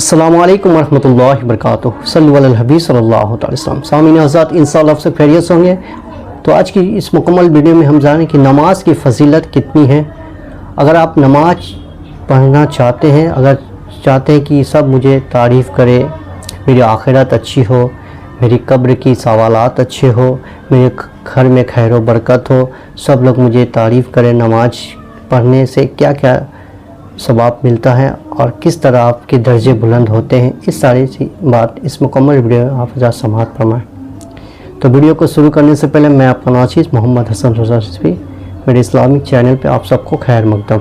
अस्सलामु अलैकुम वरहमतुल्लाहि वबरकातुहू सल्लल्लाहु अलैहि हबीब सल्लल्लाहु अलैहि वसल्लम। सामीन हज़रात, इंशाअल्लाह से खैरियत से होंगे। तो आज की इस मुकम्मल वीडियो में हम जानें कि नमाज की फ़जीलत कितनी है। अगर आप नमाज पढ़ना चाहते हैं, अगर चाहते हैं कि सब मुझे तारीफ़ करे, मेरी आखिरत अच्छी हो, मेरी कब्र की सवालात अच्छे हो, मेरे घर में खैर व बरकत हो, सब लोग मुझे तारीफ़ करें, नमाज पढ़ने से क्या क्या सवाब मिलता है और किस तरह आपके दर्जे बुलंद होते हैं, इस सारी सी बात इस मुकम्मल वीडियो में आप हज़रात समाअत फरमाएं। तो वीडियो को शुरू करने से पहले मैं आपका नाज़िर मोहम्मद हसन रज़ा रिज़वी मेरे इस्लामिक चैनल पे आप सबको खैर मकदम।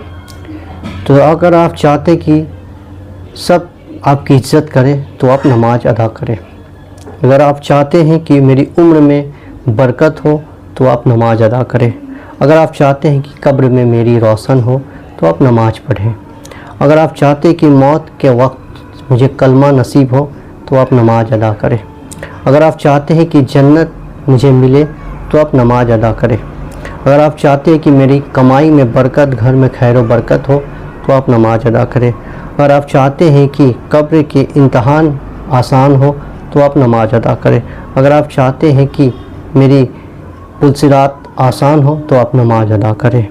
तो अगर आप चाहते कि सब आपकी इज़्ज़त करें तो आप नमाज अदा करें। अगर आप चाहते हैं कि मेरी उम्र में बरकत हो तो आप नमाज अदा करें। अगर आप चाहते हैं कि कब्र में मेरी रोशन हो तो आप नमाज पढ़ें। अगर आप चाहते हैं कि मौत के वक्त मुझे कलमा नसीब हो तो आप नमाज अदा करें। अगर आप चाहते हैं कि जन्नत मुझे मिले तो आप नमाज अदा करें। अगर आप चाहते हैं कि मेरी कमाई में बरकत, घर में खैर व बरकत हो तो आप नमाज अदा करें। अगर आप चाहते हैं कि कब्र के इम्तहान आसान हो तो आप नमाज अदा करें। अगर आप चाहते हैं कि मेरी पुलसिरात आसान हो तो आप नमाज अदा करें।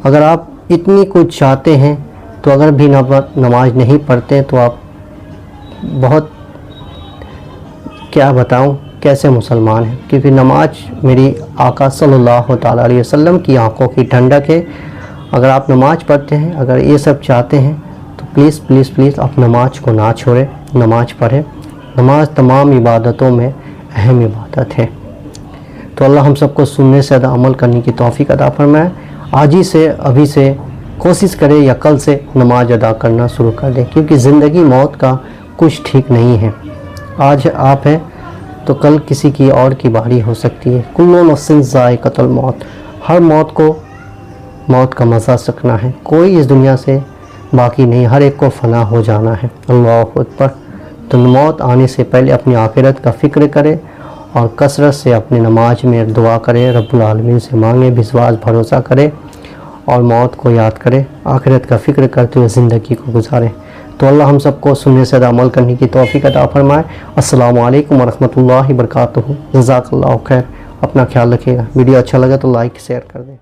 अगर आप इतनी कुछ चाहते हैं तो अगर भी नमाज नहीं पढ़ते तो आप बहुत क्या बताऊं कैसे मुसलमान हैं, क्योंकि नमाज मेरी आका सल्लल्लाहु ताला अलैहि वसल्लम की आंखों की ठंडक है। अगर आप नमाज पढ़ते हैं, अगर ये सब चाहते हैं तो प्लीज़ प्लीज़ प्लीज़ आप नमाज को ना छोड़ें, नमाज पढ़ें। नमाज तमाम इबादतों में अहम इबादत है। तो अल्लाह हम सबको सुनने से ज़्यादा अमल करने की तौफीक अता फरमाए। आज ही से, अभी से कोशिश करें या कल से नमाज अदा करना शुरू कर दें, क्योंकि ज़िंदगी मौत का कुछ ठीक नहीं है। आज आप हैं तो कल किसी की और की बारी हो सकती है। कुल्लु नफ्सिन ज़ाइक़तुल मौत, हर मौत को मौत का मज़ा चखना है। कोई इस दुनिया से बाकी नहीं, हर एक को फ़ना हो जाना है। अल्लाहु अकबर। तो मौत आने से पहले अपनी आखिरत का फ़िक्र करें और कसरत से अपनी नमाज में दुआ करें, रब्बुल आलमीन से मांगें, विश्वास भरोसा करें और मौत को याद करें, आखिरत का फ़िक्र करते हुए ज़िंदगी को गुजारें। तो अल्लाह हम सबको सुनने से अमल करने की तौफीक अता फरमाए। अस्सलामु अलैकुम वरहमतुल्लाहि वबरकातुहू। जज़ाकल्लाहु खैर। अपना ख्याल रखिएगा। वीडियो अच्छा लगा तो लाइक शेयर कर दें।